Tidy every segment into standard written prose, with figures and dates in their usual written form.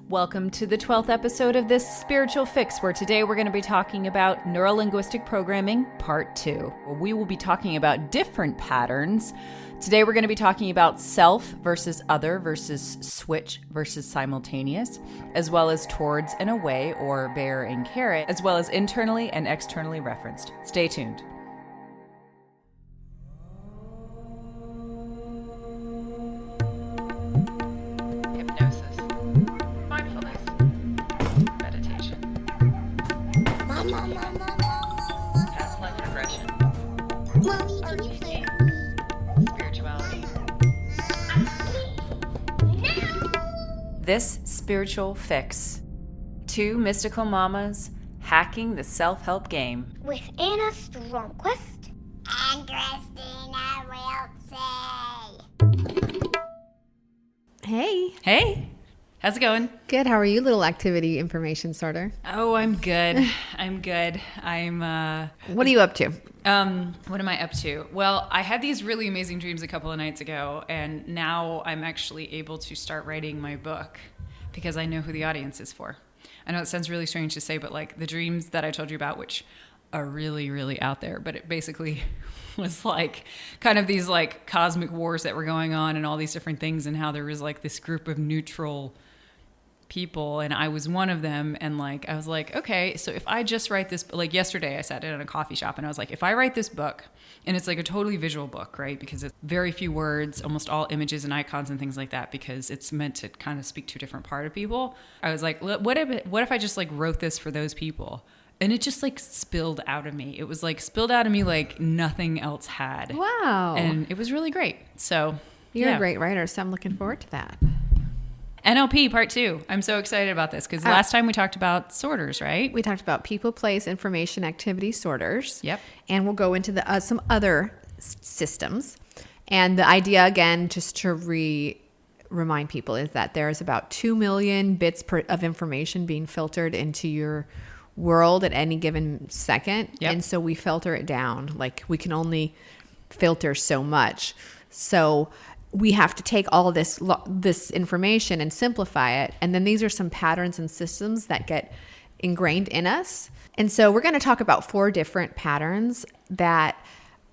Welcome to the 12th episode of this Spiritual Fix, where today we're going to be talking about Neurolinguistic Programming, Part 2. We will be talking about different patterns. Today we're going to be talking about self versus other versus switch versus simultaneous, as well as towards and away, or bear and carrot, as well as internally and externally referenced. Stay tuned. Past life regression. RTC. Spirituality. This Spiritual Fix. Two mystical mamas hacking the self-help game. With Anna Stromquist and Christina Wiltsey. Hey. Hey, how's it going? Good. How are you, little activity information sorter? Oh, I'm good. I'm What are you up to? What am I up to? Well, I had these really amazing dreams a couple of nights ago, and now I'm actually able to start writing my book because I know who the audience is for. I know it sounds really strange to say, but like the dreams that I told you about, which are really, really out there, but it basically was like kind of these like cosmic wars that were going on and all these different things, and how there was like this group of neutral people, and I was one of them. And like I was like, okay, so if I just write this, like yesterday I sat in a coffee shop and I was like, if I write this book, and it's like a totally visual book, right, because it's very few words, almost all images and icons and things like that, because it's meant to kind of speak to a different part of people. I was like, what if I just like wrote this for those people? And it just like spilled out of me. It was like spilled out of me like nothing else had. Wow. And it was really great. So You're a great writer, so I'm looking forward to that. NLP Part 2. I'm so excited about this because last time we talked about sorters, right? We talked about people, place, information, activity sorters. Yep. And we'll go into the some other systems. And the idea, again, just to remind people, is that there's about 2 million bits of information being filtered into your world at any given second. Yep. And so we filter it down. Like we can only filter so much. So we have to take all of this information and simplify it. And then these are some patterns and systems that get ingrained in us. And so we're going to talk about 4 different patterns that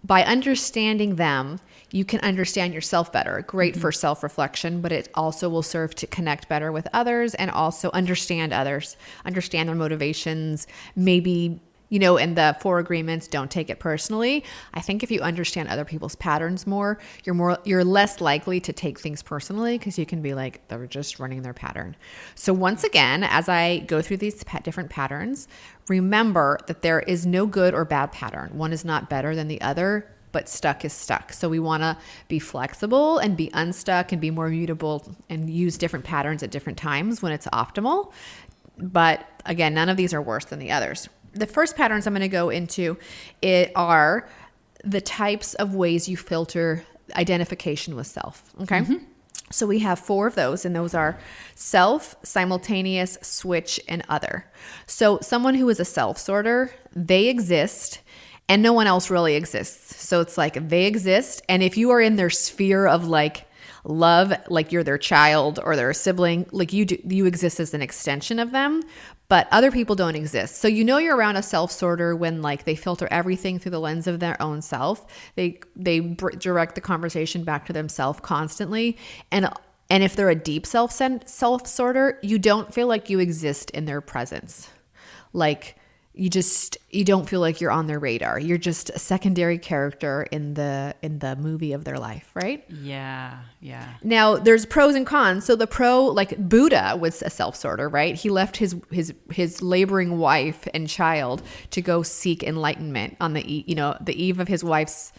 by understanding them, you can understand yourself better. Great for self-reflection, but it also will serve to connect better with others and also understand others, understand their motivations, maybe, and the 4 agreements, don't take it personally. I think if you understand other people's patterns more, you're less likely to take things personally, because you can be like, they're just running their pattern. So once again, as I go through these different patterns, remember that there is no good or bad pattern. One is not better than the other, but stuck is stuck. So we want to be flexible and be unstuck and be more mutable and use different patterns at different times when it's optimal. But again, none of these are worse than the others. The first patterns I'm going to go into are the types of ways you filter identification with self. Okay. Mm-hmm. So we have 4 of those, and those are self, simultaneous, switch, and other. So someone who is a self sorter, they exist and no one else really exists. So it's like they exist. And if you are in their sphere of like love, like you're their child or their sibling, like you exist as an extension of them, but other people don't exist. So you're around a self-sorter when like they filter everything through the lens of their own self. They direct the conversation back to themselves constantly. And if they're a deep self-sorter, you don't feel like you exist in their presence. Like you don't feel like you're on their radar. You're just a secondary character in the movie of their life, right? Yeah. Now there's pros and cons. So the pro, like Buddha was a self-sorter, right? He left his laboring wife and child to go seek enlightenment on the eve of his wife's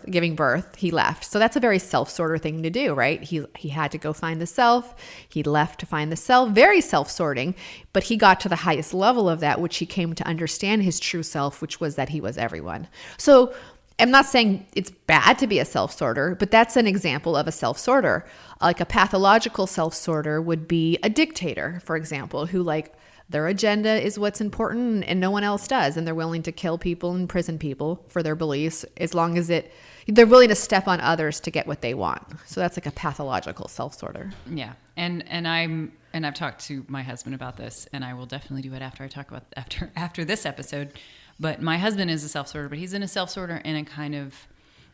giving birth. He left. So that's a very self-sorter thing to do, right? He had to go find the self. He left to find the self, very self-sorting, but he got to the highest level of that, which he came to understand his true self, which was that he was everyone. So I'm not saying it's bad to be a self-sorter, but that's an example of a self-sorter. Like a pathological self-sorter would be a dictator, for example, who like their agenda is what's important and no one else does. And they're willing to kill people and imprison people for their beliefs as long as they're willing to step on others to get what they want. So that's like a pathological self-sorter. Yeah. And I've talked to my husband about this, and I will definitely do it after this episode. But my husband is a self-sorter, but he's in a self-sorter in a kind of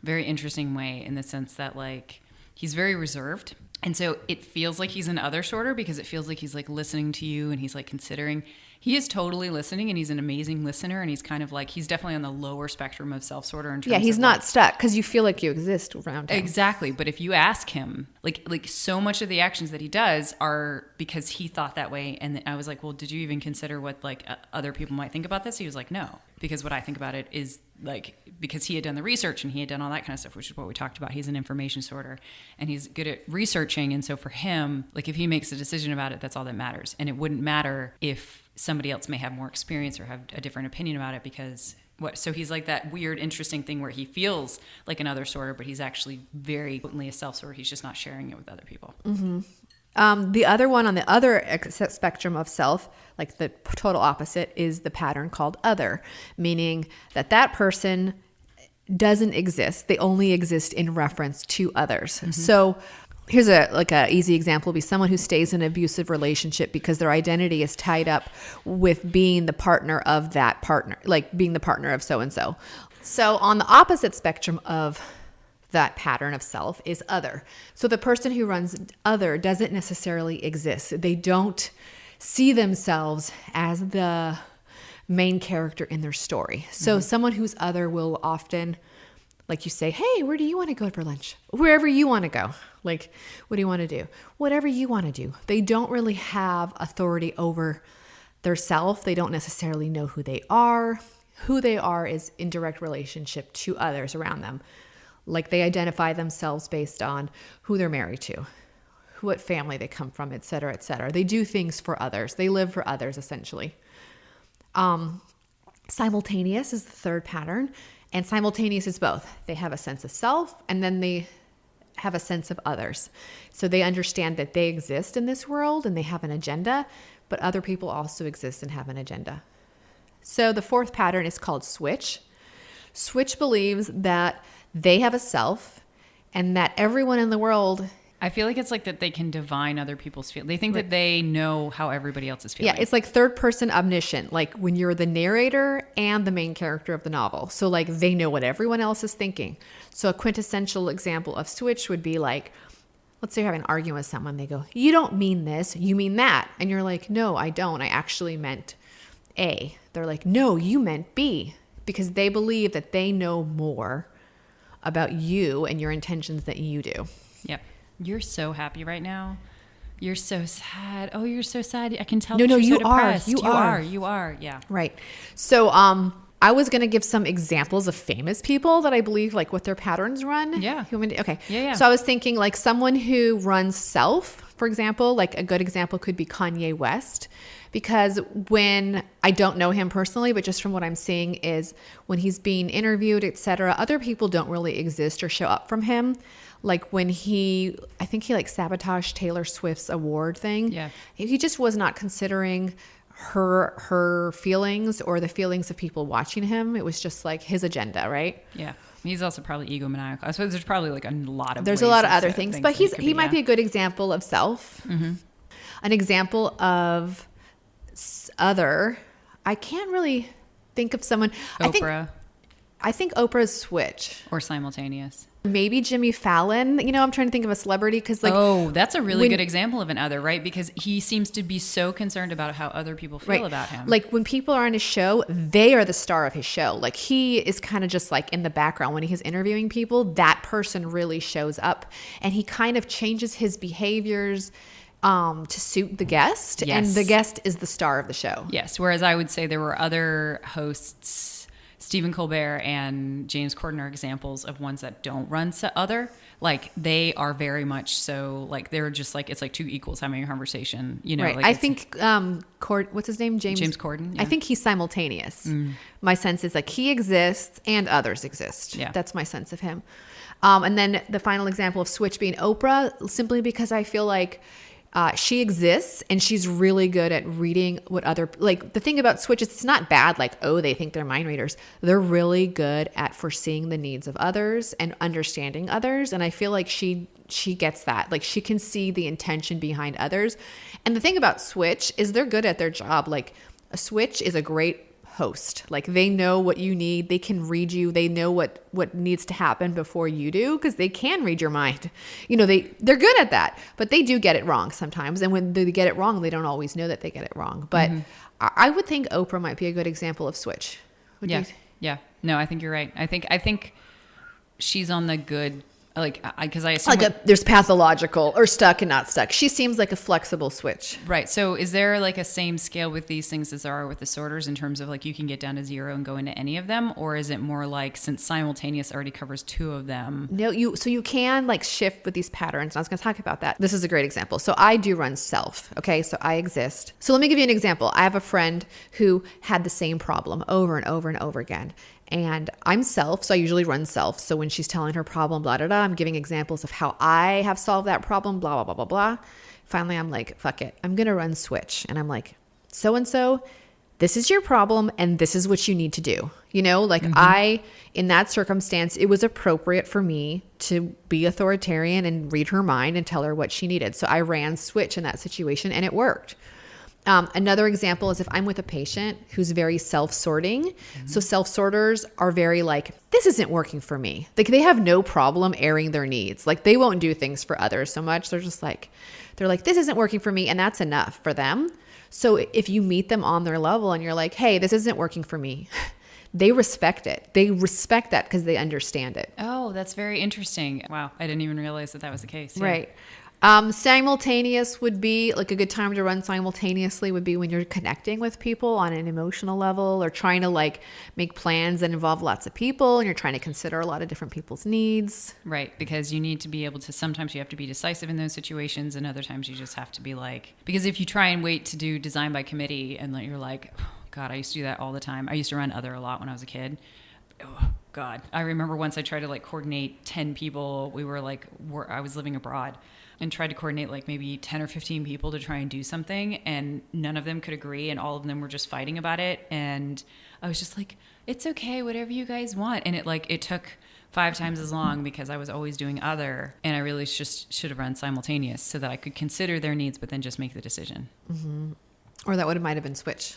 very interesting way, in the sense that like he's very reserved. And so it feels like he's an other sorter, because it feels like he's like listening to you, and he's like considering. He is totally listening, and he's an amazing listener, and he's kind of like, he's definitely on the lower spectrum of self-sorter in terms Yeah, he's of not like, stuck because you feel like you exist around him. exactly. But if you ask him, like so much of the actions that he does are because he thought that way. And I was like, well, did you even consider what like other people might think about this? He was like, no, because what I think about it is like, because he had done the research and he had done all that kind of stuff, which is what we talked about. He's an information sorter, and he's good at researching. And so for him, like if he makes a decision about it, that's all that matters. And it wouldn't matter if somebody else may have more experience or have a different opinion about it, because so he's like that weird, interesting thing where he feels like another sorter, but he's actually very potently a self-sorter. He's just not sharing it with other people. Mm-hmm. The other one on the other spectrum of self, like the total opposite, is the pattern called other, meaning that person doesn't exist. They only exist in reference to others. Mm-hmm. So here's a easy example would be someone who stays in an abusive relationship because their identity is tied up with being the partner of that partner, like being the partner of so-and-so. So on the opposite spectrum of that pattern of self is other. So the person who runs other doesn't necessarily exist. They don't see themselves as the main character in their story. So someone who's other will often, like you say, hey, where do you want to go for lunch? Wherever you want to go. Like, what do you want to do? Whatever you want to do. They don't really have authority over their self. They don't necessarily know who they are. Who they are is in direct relationship to others around them. Like they identify themselves based on who they're married to, what family they come from, et cetera, et cetera. They do things for others. They live for others, essentially. Simultaneous is the third pattern. And simultaneous is both. They have a sense of self, and then they have a sense of others. So they understand that they exist in this world and they have an agenda, but other people also exist and have an agenda. So the fourth pattern is called switch. Switch believes that they have a self and that everyone in the world, I feel like it's like that they can divine other people's feelings. They think that they know how everybody else is feeling. yeah, it's like third person omniscient, like when you're the narrator and the main character of the novel. So like they know what everyone else is thinking. So a quintessential example of switch would be like, let's say you're having an argument with someone. They go, you don't mean this, you mean that. And you're like, no, I don't. I actually meant A. They're like, no, you meant B. Because they believe that they know more about you and your intentions than you do. Yep. You're so happy right now. You're so sad. Oh, you're so sad. I can tell. No, that you're you so are. depressed. You are. Yeah. Right. So I was going to give some examples of famous people that I believe like what their patterns run. Yeah. Okay. Yeah. So I was thinking like someone who runs self, for example, like a good example could be Kanye West. Because when I don't know him personally, but just from what I'm seeing is when he's being interviewed, etc., other people don't really exist or show up from him. Like when I think he like sabotaged Taylor Swift's award thing. Yeah. He just was not considering her feelings or the feelings of people watching him. It was just like his agenda, right? Yeah. He's also probably egomaniacal. I suppose there's probably like a lot of There's a lot of other things, but he might be a good example of self. Mm-hmm. An example of other. I can't really think of someone. Oprah. I think Oprah's switch. Or simultaneous. Maybe Jimmy Fallon. You know, I'm trying to think of a celebrity because like. Oh, that's a really good example of an other, right? Because he seems to be so concerned about how other people feel about him. Like when people are on his show, they are the star of his show. Like he is kind of just like in the background when he's interviewing people, that person really shows up and he kind of changes his behaviors to suit the guest. Yes. And the guest is the star of the show. Yes. Whereas I would say there were other hosts, Stephen Colbert and James Corden are examples of ones that don't run other. Like they are very much so like they're just like it's like two equals having a conversation. You know, right. like I think what's his name? James Corden. Yeah. I think he's simultaneous. My sense is like he exists and others exist. Yeah. That's my sense of him. And then the final example of switch being Oprah, simply because I feel like She exists, and she's really good at reading what other, like the thing about switch is it's not bad. Like, oh, they think they're mind readers. They're really good at foreseeing the needs of others and understanding others. And I feel like she gets that. Like she can see the intention behind others. And the thing about switch is they're good at their job. Like a switch is a great host. Like they know what you need. They can read you. They know what needs to happen before you do, because they can read your mind. You know, they're good at that, but they do get it wrong sometimes. And when they get it wrong, they don't always know that they get it wrong. But I would think Oprah might be a good example of switch. Yeah. No, I think you're right. I think she's on the good, like, because I assume there's pathological or stuck and not stuck. She seems like a flexible switch. Right. So is there like a same scale with these things as there are with disorders in terms of like you can get down to 0 and go into any of them? Or is it more like, since simultaneous already covers 2 of them? No, you can like shift with these patterns. I was going to talk about that. This is a great example. So I do run self. Okay. So I exist. So let me give you an example. I have a friend who had the same problem over and over and over again. And I'm self, so I usually run self. So when she's telling her problem, blah, blah, blah, I'm giving examples of how I have solved that problem, blah, blah, blah, blah, blah. Finally, I'm like, fuck it. I'm going to run switch. And I'm like, so-and-so, this is your problem and this is what you need to do. You know, like in that circumstance, it was appropriate for me to be authoritarian and read her mind and tell her what she needed. So I ran switch in that situation and it worked. Another example is if I'm with a patient who's very self-sorting. So self-sorters are very like, this isn't working for me. Like they have no problem airing their needs. Like they won't do things for others so much. They're like, this isn't working for me. And that's enough for them. So if you meet them on their level and you're like, hey, this isn't working for me, they respect it. They respect that because they understand it. Oh, that's very interesting. Wow. I didn't even realize that was the case. Yeah. Right. Simultaneous would be like a good time to run simultaneously would be when you're connecting with people on an emotional level or trying to like make plans that involve lots of people and you're trying to consider a lot of different people's needs. Right. Because you need to be able to, sometimes you have to be decisive in those situations and other times you just have to be like, because if you try and wait to do design by committee and you're like, oh, God, I used to do that all the time. I used to run other a lot when I was a kid. Oh, God. I remember once I tried to like coordinate 10 people. I was living abroad. And tried to coordinate like maybe 10 or 15 people to try and do something. And none of them could agree. And all of them were just fighting about it. And I was just like, it's okay, whatever you guys want. And it took 5 times as long because I was always doing other. And I really just should have run simultaneous so that I could consider their needs, but then just make the decision. Mm-hmm. Or that might have been switch.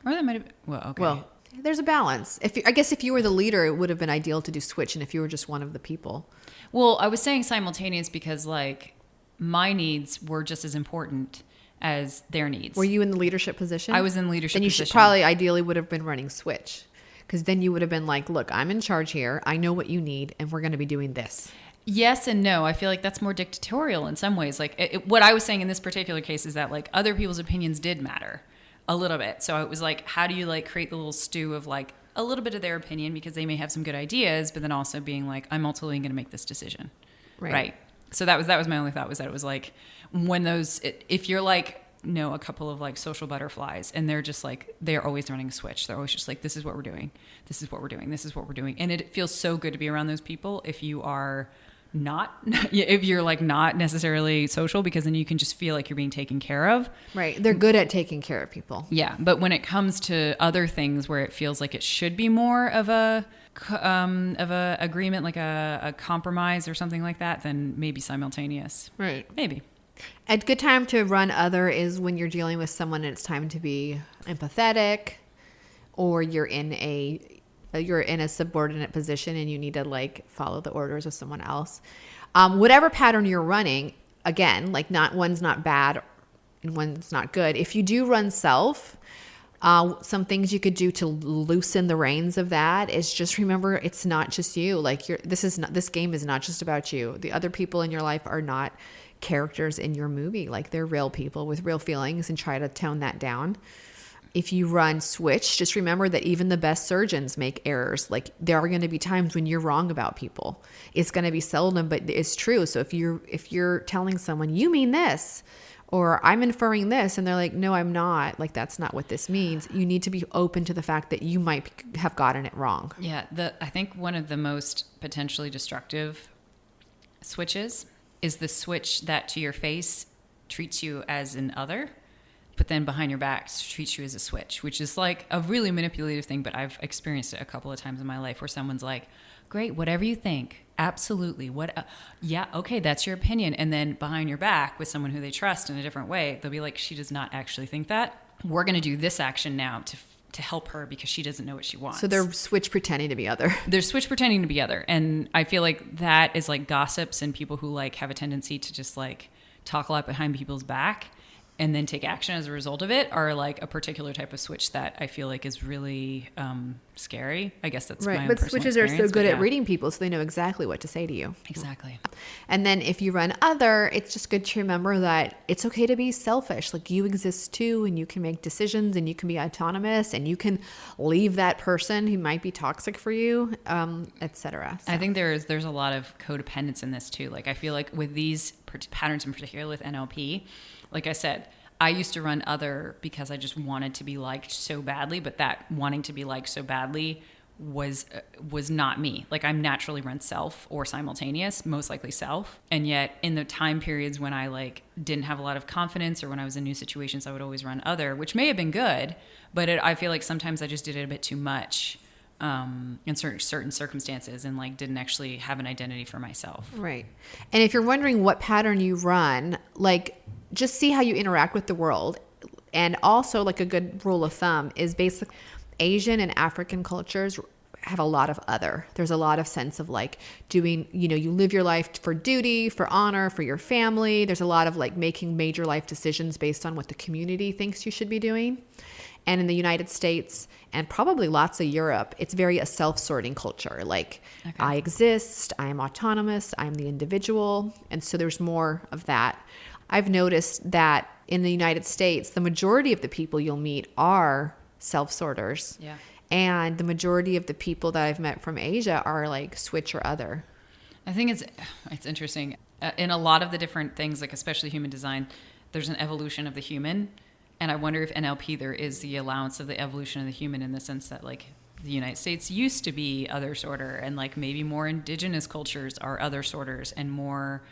Or that might have been, well, okay. Well, there's a balance. I guess if you were the leader, it would have been ideal to do switch. And if you were just one of the people. Well, I was saying simultaneous because like my needs were just as important as their needs. Were you in the leadership position? I was in leadership position. Then you should probably ideally would have been running switch because then you would have been like, look, I'm in charge here. I know what you need and we're going to be doing this. Yes and no. I feel like that's more dictatorial in some ways. Like what I was saying in this particular case is that like other people's opinions did matter a little bit. So it was like, how do you like create the little stew of like a little bit of their opinion because they may have some good ideas, but then also being like, I'm ultimately going to make this decision. Right. So that was my only thought was that it was like when if you're like, a couple of like social butterflies and they're just like, they're always running a switch. They're always just like, this is what we're doing. This is what we're doing. This is what we're doing. And it feels so good to be around those people if you are if you're like not necessarily social, because then you can just feel like you're being taken care of. Right. They're good at taking care of people. Yeah. But when it comes to other things where it feels like it should be more of a agreement, like a compromise or something like that, then maybe simultaneous. Right. Maybe. A good time to run other is when you're dealing with someone and it's time to be empathetic, or you're in a subordinate position and you need to like follow the orders of someone else. Whatever pattern you're running, again, like one's not bad and one's not good. If you do run self, some things you could do to loosen the reins of that is just remember it's not just you. Like this game is not just about you. The other people in your life are not characters in your movie. Like they're real people with real feelings, and try to tone that down. If you run switch, just remember that even the best surgeons make errors. Like there are going to be times when you're wrong about people. It's going to be seldom, but it's true. So if you're telling someone, you mean this, or I'm inferring this, and they're like, no, I'm not. Like that's not what this means. You need to be open to the fact that you might have gotten it wrong. Yeah. I think one of the most potentially destructive switches is the switch that to your face treats you as an other, but then behind your back treats you as a switch, which is like a really manipulative thing. But I've experienced it a couple of times in my life where someone's like, great, whatever you think. Absolutely. Yeah. Okay. That's your opinion. And then behind your back with someone who they trust in a different way, they'll be like, she does not actually think that. We're going to do this action now to help her because she doesn't know what she wants. So they're switch pretending to be other. They're switch pretending to be other. And I feel like that is like gossips and people who like have a tendency to just like talk a lot behind people's back and then take action as a result of it are like a particular type of switch that I feel like is really scary. I guess that's my own But personal switches are so experience, good but at yeah. reading people, so they know exactly what to say to you. Exactly. And then if you run other, it's just good to remember that it's okay to be selfish. Like you exist too, and you can make decisions, and you can be autonomous, and you can leave that person who might be toxic for you, etc. I think there's a lot of codependence in this too. Like I feel like with these patterns in particular with NLP, like I said, I used to run other because I just wanted to be liked so badly, but that wanting to be liked so badly was not me. Like I'm naturally run self or simultaneous, most likely self. And yet in the time periods when I like didn't have a lot of confidence or when I was in new situations, I would always run other, which may have been good, but I feel like sometimes I just did it a bit too much in certain circumstances and like didn't actually have an identity for myself. Right. And if you're wondering what pattern you run, like just see how you interact with the world. And also like a good rule of thumb is basically Asian and African cultures have a lot of other. There's a lot of sense of like doing, you live your life for duty, for honor, for your family. There's a lot of like making major life decisions based on what the community thinks you should be doing. And in the United States and probably lots of Europe, it's very a self-sorting culture. Like I exist, I am autonomous, I'm the individual. And so there's more of that. I've noticed that in the United States, the majority of the people you'll meet are self-sorters. Yeah. And the majority of the people that I've met from Asia are like switch or other. I think it's interesting. In a lot of the different things, like especially human design, there's an evolution of the human. And I wonder if NLP, there is the allowance of the evolution of the human in the sense that like the United States used to be other sorter and like maybe more indigenous cultures are other sorters and more,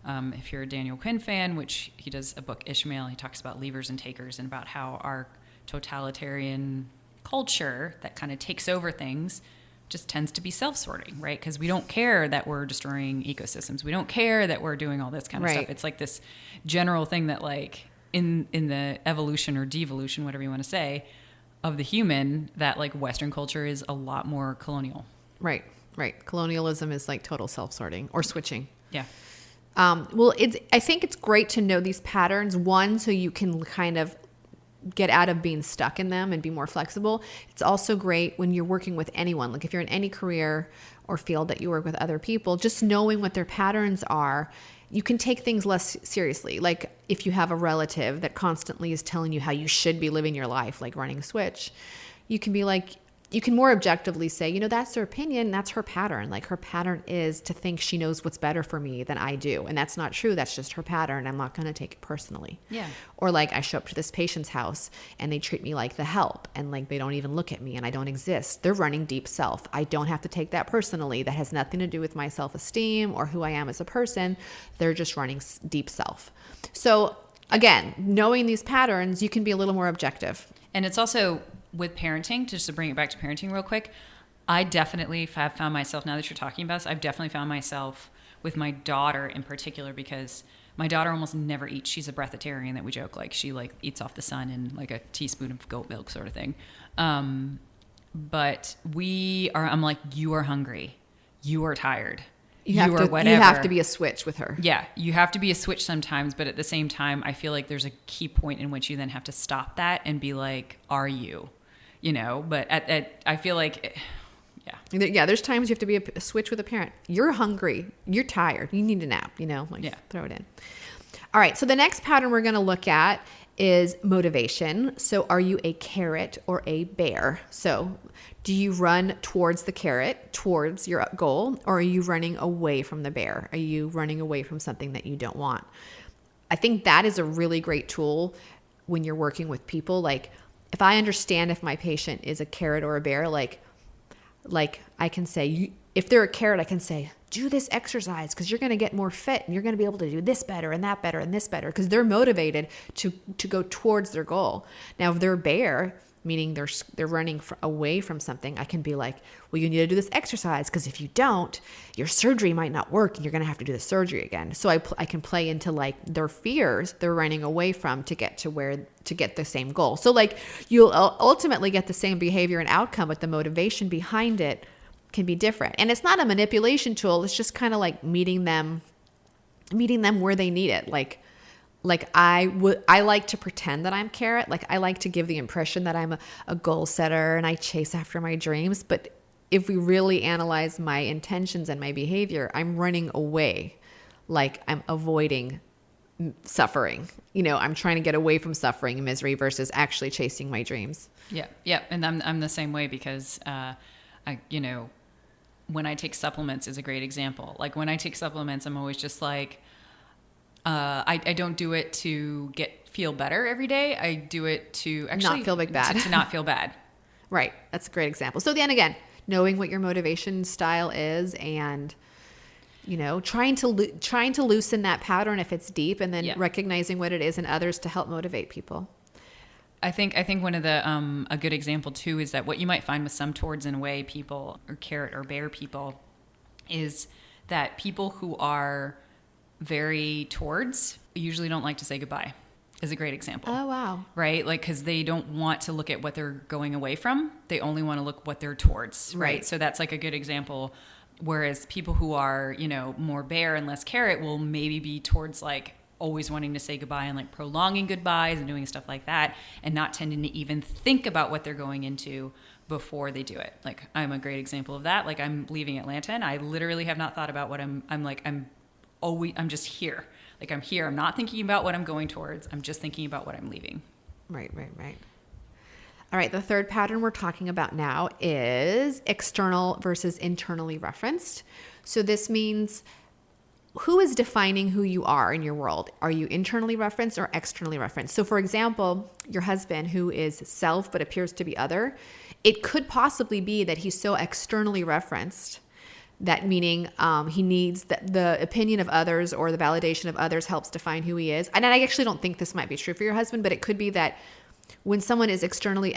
if you're a Daniel Quinn fan, which he does a book, Ishmael, he talks about leavers and takers and about how our totalitarian culture that kind of takes over things just tends to be self-sorting, right? Because we don't care that we're destroying ecosystems. We don't care that we're doing all this kind of stuff. It's like this general thing that like in the evolution or devolution, whatever you want to say, of the human, that like Western culture is a lot more colonial. Right. Colonialism is like total self-sorting or switching. Yeah. I think it's great to know these patterns, one, so you can kind of get out of being stuck in them and be more flexible. It's also great when you're working with anyone, like if you're in any career or field that you work with other people, just knowing what their patterns are, you can take things less seriously. Like if you have a relative that constantly is telling you how you should be living your life, like running a switch, you can be like, you can more objectively say, that's their opinion. That's her pattern. Like her pattern is to think she knows what's better for me than I do. And that's not true. That's just her pattern. I'm not going to take it personally. Yeah. Or like I show up to this patient's house and they treat me like the help and like they don't even look at me and I don't exist. They're running deep self. I don't have to take that personally. That has nothing to do with my self-esteem or who I am as a person. They're just running deep self. So again, knowing these patterns, you can be a little more objective. And it's also with parenting, just to bring it back to parenting real quick, I definitely have found myself, now that you're talking about this, I've definitely found myself with my daughter in particular, because my daughter almost never eats. She's a breatharian that we joke, like she like eats off the sun and like a teaspoon of goat milk sort of thing. But I'm like, you are hungry. You are tired. You have to be a switch with her. Yeah, you have to be a switch sometimes, but at the same time, I feel like there's a key point in which you then have to stop that and be like, are you? But I feel like, yeah. Yeah, there's times you have to be a switch with a parent. You're hungry. You're tired. You need a nap, throw it in. All right, so the next pattern we're going to look at is motivation. So are you a carrot or a bear? So do you run towards the carrot, towards your goal, or are you running away from the bear? Are you running away from something that you don't want? I think that is a really great tool when you're working with people. Like if I understand if my patient is a carrot or a bear, like I can say, if they're a carrot, I can say, do this exercise because you're going to get more fit and you're going to be able to do this better and that better and this better, because they're motivated to go towards their goal. Now, if they're a bear, meaning they're running away from something, I can be like, well, you need to do this exercise because if you don't, your surgery might not work and you're going to have to do the surgery again. So I can play into like their fears they're running away from to get the same goal. So like you'll ultimately get the same behavior and outcome, but the motivation behind it can be different. And it's not a manipulation tool. It's just kind of like meeting them where they need it. Like I like to pretend that I'm carrot. Like I like to give the impression that I'm a goal setter and I chase after my dreams. But if we really analyze my intentions and my behavior, I'm running away. Like I'm avoiding suffering. I'm trying to get away from suffering and misery versus actually chasing my dreams. Yeah. Yeah. And I'm the same way because, when I take supplements is a great example. Like when I take supplements, I'm always just like, I don't do it to feel better every day. I do it to actually not feel bad. To not feel bad. Right. That's a great example. So then again, knowing what your motivation style is and, trying to loosen that pattern if it's deep, and then recognizing what it is in others to help motivate people. I think one of the a good example too is that what you might find with some towards and away people or carrot or bear people is that people who are very towards usually don't like to say goodbye is a great example. Oh, wow. Right? Like, because they don't want to look at what they're going away from. They only want to look what they're towards. Right. So that's like a good example. Whereas people who are, more bear and less carrot will maybe be towards like always wanting to say goodbye and like prolonging goodbyes and doing stuff like that and not tending to even think about what they're going into before they do it. Like I'm a great example of that. Like I'm leaving Atlanta and I literally have not thought about what I'm just here. Like I'm here. I'm not thinking about what I'm going towards. I'm just thinking about what I'm leaving. Right. All right. The third pattern we're talking about now is external versus internally referenced. So this means who is defining who you are in your world? Are you internally referenced or externally referenced? So for example, your husband who is self but appears to be other, it could possibly be that he's so externally referenced that meaning he needs the opinion of others or the validation of others helps define who he is. And I actually don't think this might be true for your husband, but it could be that when someone is externally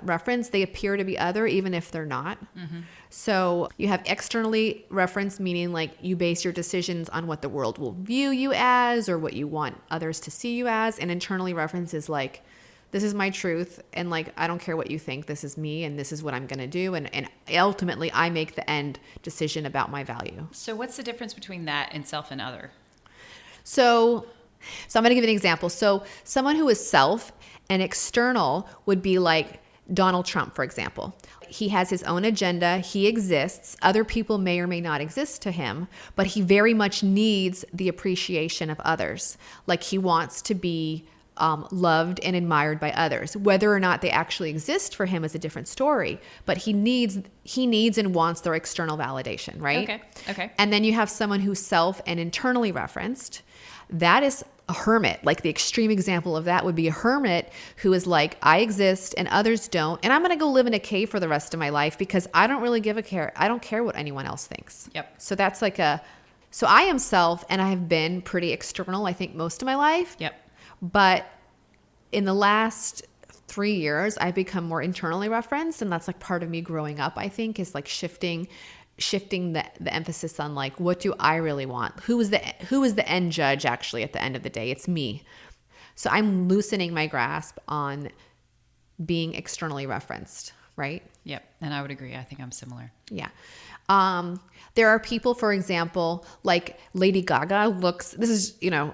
referenced, they appear to be other even if they're not. Mm-hmm. So you have externally referenced, meaning like you base your decisions on what the world will view you as or what you want others to see you as. And internally referenced is like, this is my truth. And like, I don't care what you think. This is me and this is what I'm going to do. And ultimately, I make the end decision about my value. So what's the difference between that and self and other? So I'm going to give an example. So someone who is self and external would be like Donald Trump, for example. He has his own agenda. He exists. Other people may or may not exist to him, but he very much needs the appreciation of others. Like he wants to be loved and admired by others. Whether or not they actually exist for him is a different story, but he needs and wants their external validation, right? Okay. And then you have someone who's self and internally referenced. That is a hermit. Like the extreme example of that would be a hermit who is like, I exist and others don't. And I'm going to go live in a cave for the rest of my life because I don't really give a care. I don't care what anyone else thinks. Yep. So that's like so I am self and I have been pretty external, I think most of my life. Yep. But in the last 3 years, I've become more internally referenced. And that's like part of me growing up, I think, is like shifting the emphasis on like, what do I really want? Who is the end judge actually at the end of the day? It's me. So I'm loosening my grasp on being externally referenced, right? Yep. And I would agree. I think I'm similar. Yeah. There are people, for example, like Lady Gaga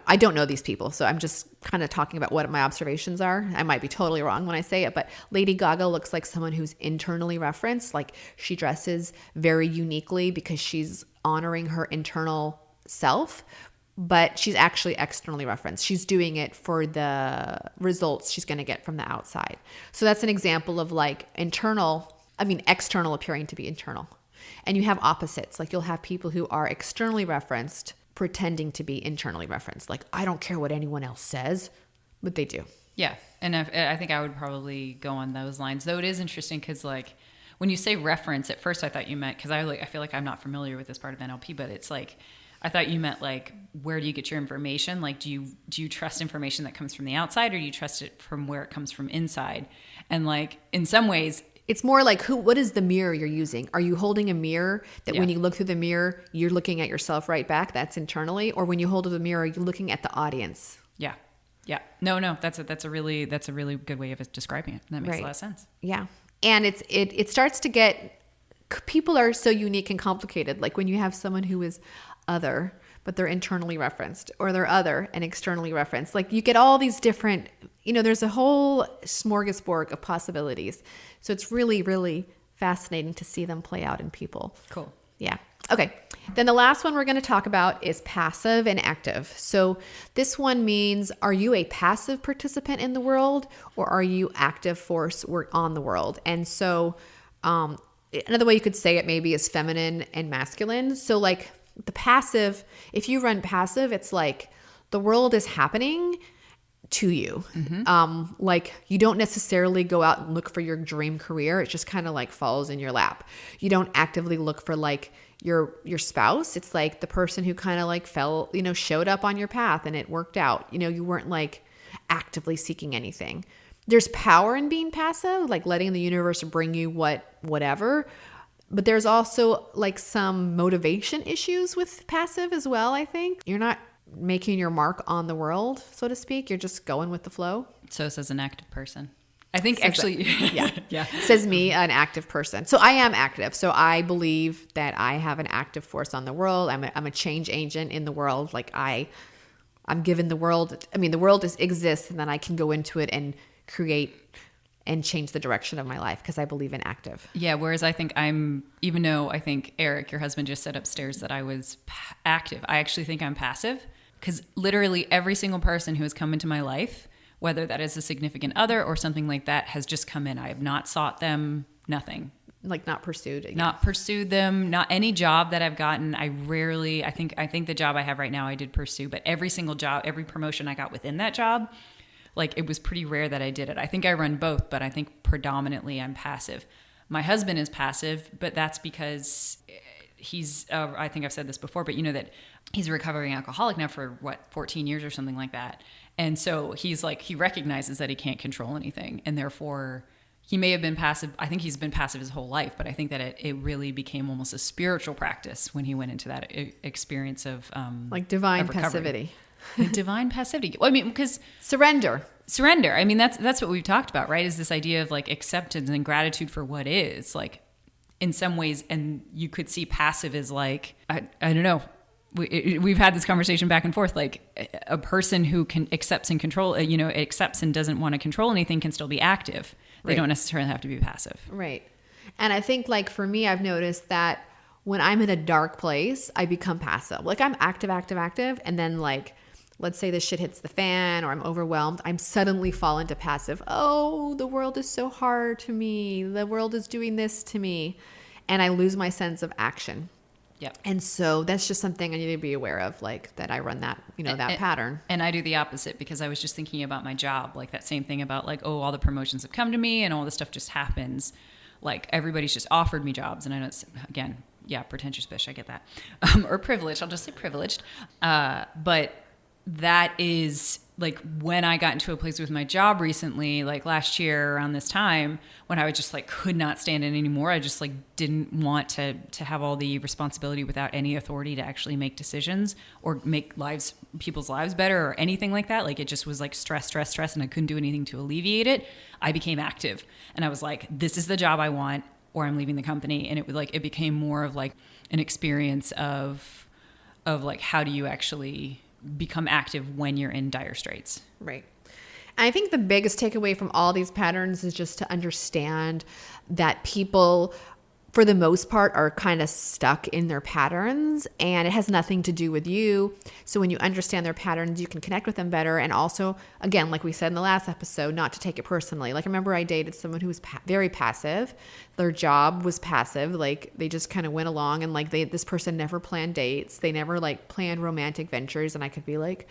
I don't know these people, so I'm just kind of talking about what my observations are. I might be totally wrong when I say it, but Lady Gaga looks like someone who's internally referenced. Like she dresses very uniquely because she's honoring her internal self, but she's actually externally referenced. She's doing it for the results she's going to get from the outside. So that's an example of like external appearing to be internal. And you have opposites. Like you'll have people who are externally referenced pretending to be internally referenced. Like, I don't care what anyone else says, but they do. Yeah. And I think I would probably go on those lines. Though it is interesting because like when you say reference, at first I thought you meant, because I feel like I'm not familiar with this part of NLP, but it's like, I thought you meant like, where do you get your information? Like, do you trust information that comes from the outside, or do you trust it from where it comes from inside? And like, in some ways, it's more like what is the mirror you're using? Are you holding a mirror that when you look through the mirror, you're looking at yourself right back? That's internally. Or when you hold the mirror, you're looking at the audience. Yeah. Yeah. No, that's a really good way of describing it. That makes a lot of sense. Yeah. And it starts to get, people are so unique and complicated. Like when you have someone who is other, but they're internally referenced, or they're other and externally referenced. Like you get all these different, there's a whole smorgasbord of possibilities. So it's really, really fascinating to see them play out in people. Cool. Yeah. Okay. Then the last one we're going to talk about is passive and active. So this one means, are you a passive participant in the world, or are you active force on the world? And so another way you could say it maybe is feminine and masculine. So like the passive, if you run passive, it's like the world is happening to you. Mm-hmm. Like you don't necessarily go out and look for your dream career. It just kind of like falls in your lap. You don't actively look for like your spouse. It's like the person who kind of like showed up on your path and it worked out. You weren't like actively seeking anything. There's power in being passive, like letting the universe bring you whatever. But there's also like some motivation issues with passive as well, I think. You're not making your mark on the world, so to speak. You're just going with the flow. So says an active person. I think actually, yeah. Says me, an active person. So I am active. So I believe that I have an active force on the world. I'm a change agent in the world. Like I'm given the world. I mean, the world exists, and then I can go into it and create and change the direction of my life because I believe in active. Yeah. Whereas I think even though I think Eric, your husband, just said upstairs that I was active, I actually think I'm passive, because literally every single person who has come into my life, whether that is a significant other or something like that, has just come in. I have not sought them, nothing. Like not pursued. Yeah. Not pursued them, not any job that I've gotten. I think the job I have right now, I did pursue, but every single job, every promotion I got within that job, like it was pretty rare that I did it. I think I run both, but I think predominantly I'm passive. My husband is passive, but that's because he's, I think I've said this before, but that he's a recovering alcoholic now for 14 years or something like that. And so he's like, he recognizes that he can't control anything. And therefore he may have been passive. I think he's been passive his whole life, but I think that it really became almost a spiritual practice when he went into that experience of like divine passivity. Divine passivity. Well, I mean, because surrender. I mean, that's what we've talked about, right? Is this idea of like acceptance and gratitude for what is, like in some ways. And you could see passive as like, I don't know. We've had this conversation back and forth, like a person who can accepts and control, accepts and doesn't want to control anything can still be active. They don't necessarily have to be passive. Right. And I think like for me, I've noticed that when I'm in a dark place, I become passive. Like I'm active. And then like, let's say this shit hits the fan or I'm overwhelmed, I'm suddenly fall into passive. Oh, the world is so hard to me. The world is doing this to me. And I lose my sense of action. Yep. And so that's just something I need to be aware of, like that I run that, that pattern. And I do the opposite, because I was just thinking about my job, like that same thing about like, oh, all the promotions have come to me and all this stuff just happens. Like everybody's just offered me jobs. And I know it's, again, yeah, pretentious bitch, I get that. Or privileged, I'll just say privileged. But that is like when I got into a place with my job recently, like last year around this time, when I was just like could not stand it anymore. I just like didn't want to have all the responsibility without any authority to actually make decisions or make people's lives better or anything like that. Like it just was like stress, and I couldn't do anything to alleviate it. I became active and I was like, this is the job I want, or I'm leaving the company. And it became more of like an experience of like, how do you actually become active when you're in dire straits? Right. And I think the biggest takeaway from all these patterns is just to understand that people, for the most part, are kind of stuck in their patterns, and it has nothing to do with you. So when you understand their patterns, you can connect with them better. And also, again, like we said in the last episode, not to take it personally. Like I remember I dated someone who was very passive. Their job was passive. Like they just kind of went along, and like this person never planned dates. They never like planned romantic ventures. And I could be like,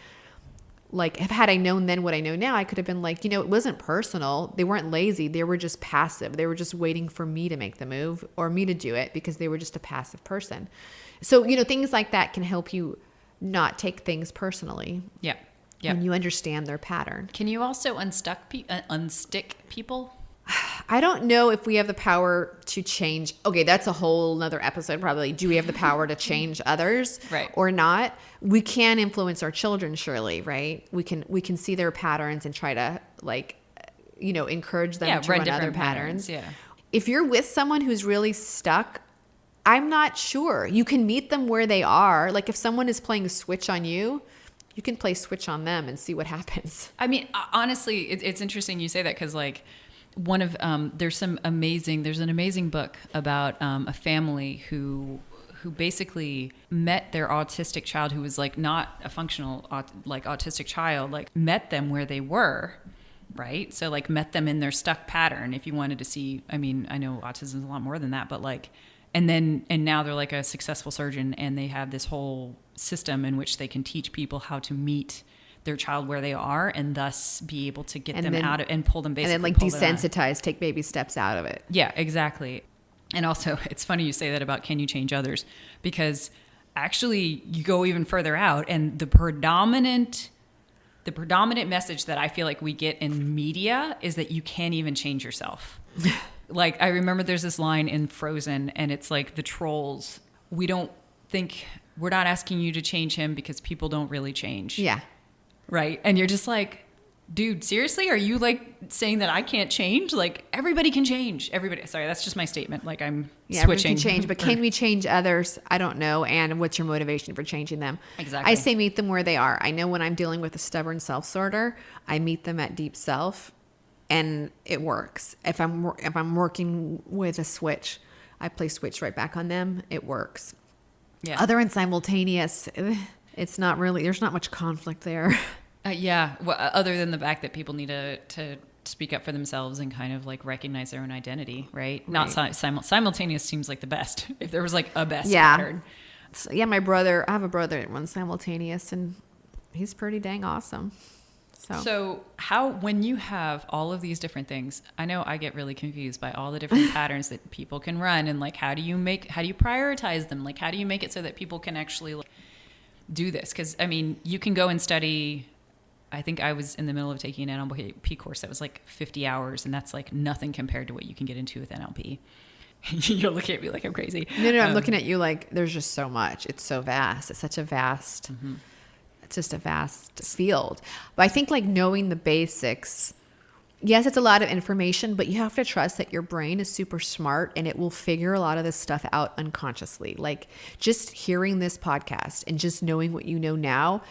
like, if had I known then what I know now, I could have been like, it wasn't personal. They weren't lazy. They were just passive. They were just waiting for me to make the move or me to do it because they were just a passive person. So, things like that can help you not take things personally. Yeah. Yeah. When you understand their pattern. Can you also unstick people? I don't know if we have the power to change. Okay, that's a whole nother episode probably. Do we have the power to change others Right. or not? We can influence our children, surely, right? We can see their patterns and try to encourage them to run other patterns. Yeah. If you're with someone who's really stuck, I'm not sure. You can meet them where they are. Like if someone is playing Switch on you, you can play Switch on them and see what happens. I mean, honestly, it's interesting you say that because like one of there's an amazing book about a family who basically met their autistic child who was like not a functional like autistic child, like met them where they were, right? So like met them in their stuck pattern. If you wanted to see, I mean, I know autism is a lot more than that, but like, and now they're like a successful surgeon and they have this whole system in which they can teach people how to meet their child where they are and thus be able to get them out of and pull them basically. And then like desensitize, take baby steps out of it. Yeah, exactly. And also it's funny you say that about can you change others, because actually you go even further out and the predominant message that I feel like we get in media is that you can't even change yourself. Like I remember there's this line in Frozen and it's like the trolls, we're not asking you to change him because people don't really change. Yeah. Right. And you're just like, dude, seriously? Are you like saying that I can't change? Like everybody can change. Everybody. Sorry, that's just my statement. Like I'm switching. Everyone can change, but can we change others? I don't know. And what's your motivation for changing them? Exactly. I say meet them where they are. I know when I'm dealing with a stubborn self-sorter, I meet them at deep self and it works. If I'm working with a switch, I play Switch right back on them. It works. Yeah. Other and simultaneous, it's not really, there's not much conflict there. Yeah. Well, other than the fact that people need to speak up for themselves and kind of like recognize their own identity, right? Not simultaneous seems like the best. If there was like a best pattern. So, I have a brother that runs simultaneous and he's pretty dang awesome. So when you have all of these different things, I know I get really confused by all the different patterns that people can run and like, how do you prioritize them? Like, how do you make it so that people can actually like, do this? Because I mean, you can go and study. I think I was in the middle of taking an NLP course that was like 50 hours, and that's like nothing compared to what you can get into with NLP. You're looking at me like I'm crazy. No, I'm looking at you like there's just so much. It's so vast. It's such a vast, it's just a vast field. But I think like knowing the basics, yes, it's a lot of information, but you have to trust that your brain is super smart and it will figure a lot of this stuff out unconsciously. Like just hearing this podcast and just knowing what you know now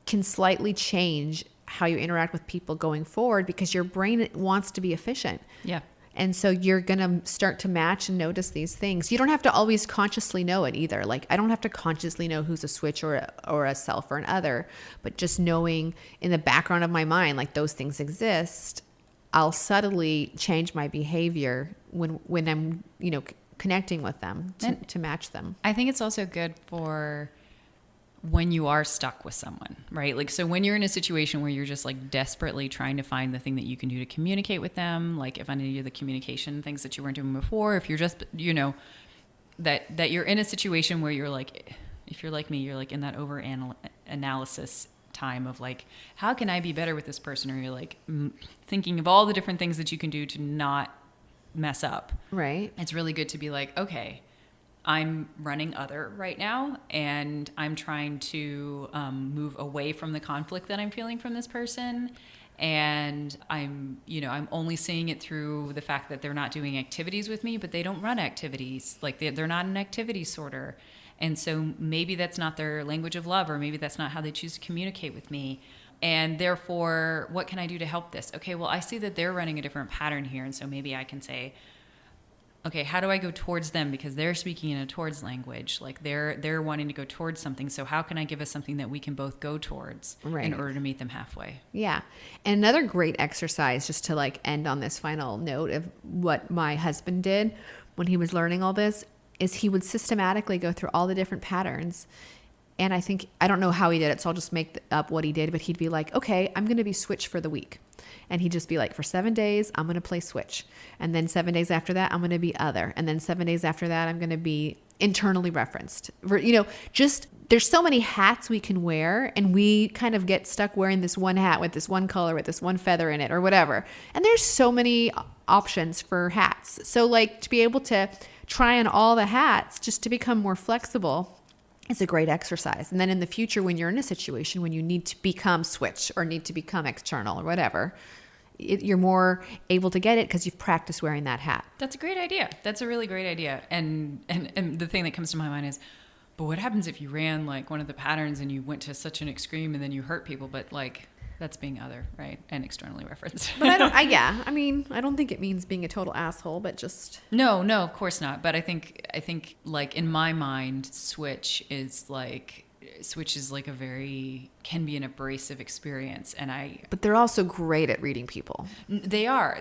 can slightly change how you interact with people going forward because your brain wants to be efficient. Yeah. And so you're going to start to match and notice these things. You don't have to always consciously know it either. Like I don't have to consciously know who's a switch or a self or an other, but just knowing in the background of my mind, like those things exist, I'll subtly change my behavior when I'm, connecting with them to match them. I think it's also good for when you are stuck with someone, right? Like, so when you're in a situation where you're just like desperately trying to find the thing that you can do to communicate with them, like if any of the communication things that you weren't doing before, if you're just, that you're in a situation where you're like, if you're like me, you're like in that over analysis time of like, how can I be better with this person? Or you're like thinking of all the different things that you can do to not mess up. Right. It's really good to be like, okay, I'm running other right now, and I'm trying to move away from the conflict that I'm feeling from this person. And I'm only seeing it through the fact that they're not doing activities with me, but they don't run activities. Like they're not an activity sorter. And so maybe that's not their language of love, or maybe that's not how they choose to communicate with me. And therefore, what can I do to help this? Okay, well, I see that they're running a different pattern here. And so maybe I can say, okay, how do I go towards them? Because they're speaking in a towards language. Like they're wanting to go towards something. So how can I give us something that we can both go towards in order to meet them halfway? Yeah. And another great exercise, just to like end on this final note of what my husband did when he was learning all this, is he would systematically go through all the different patterns And I don't know how he did it, so I'll just make up what he did, but he'd be like, okay, I'm going to be Switch for the week. And he'd just be like, for 7 days, I'm going to play Switch. And then 7 days after that, I'm going to be Other. And then 7 days after that, I'm going to be internally referenced. Just there's so many hats we can wear, and we kind of get stuck wearing this one hat with this one color, with this one feather in it or whatever. And there's so many options for hats. So like to be able to try on all the hats just to become more flexible is a great exercise. And then in the future, when you're in a situation when you need to become Switch or need to become external or whatever, you're more able to get it because you've practiced wearing that hat. That's a great idea. That's a really great idea. And the thing that comes to my mind is, but what happens if you ran like one of the patterns and you went to such an extreme and then you hurt people, but like that's being Other, right? And externally referenced. But I don't think it means being a total asshole, but just No, of course not. But I think like in my mind, Switch is like can be an abrasive experience. but they're also great at reading people. They are.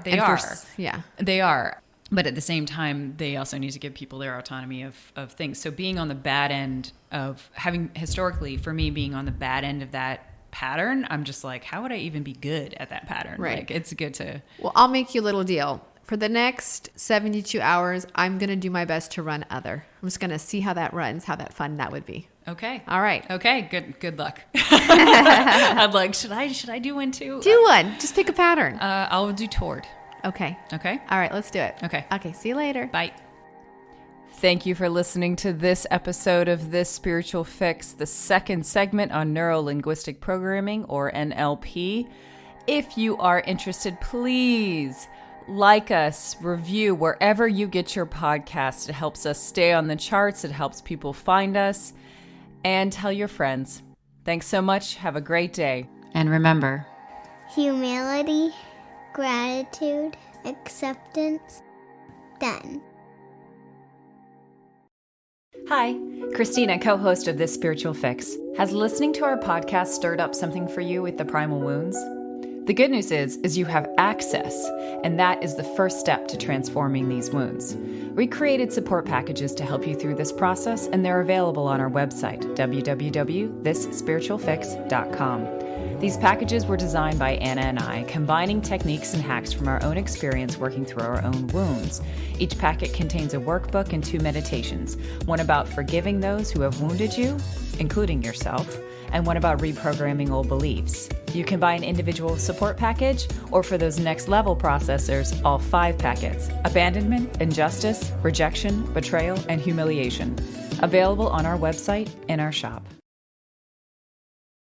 Yeah. They are. But at the same time, they also need to give people their autonomy of things. So being on the bad end of historically, for me, being on the bad end of that pattern, I'm just like, how would I even be good at that pattern? Right. Like, it's good to... Well, I'll make you a little deal. For the next 72 hours, I'm going to do my best to run Other. I'm just going to see how that runs, how that fun that would be. Okay. All right. Okay. Good luck. I'd like, should I do one too? Do one. Just pick a pattern. I'll do toward. Okay. Okay. All right. Let's do it. Okay. Okay. See you later. Bye. Thank you for listening to this episode of This Spiritual Fix, the second segment on Neurolinguistic Programming, or NLP. If you are interested, please like us, review wherever you get your podcasts. It helps us stay on the charts. It helps people find us. And tell your friends. Thanks so much. Have a great day. And remember, Humility, gratitude, acceptance, done. Hi, Christina, co-host of This Spiritual Fix. Has listening to our podcast stirred up something for you with the primal wounds? The good news is you have access, and that is the first step to transforming these wounds. We created support packages to help you through this process, and they're available on our website, www.thisspiritualfix.com. These packages were designed by Anna and I, combining techniques and hacks from our own experience working through our own wounds. Each packet contains a workbook and 2 meditations, one about forgiving those who have wounded you, including yourself, and one about reprogramming old beliefs. You can buy an individual support package, or for those next level processors, all 5 packets: abandonment, injustice, rejection, betrayal, and humiliation. Available on our website and our shop.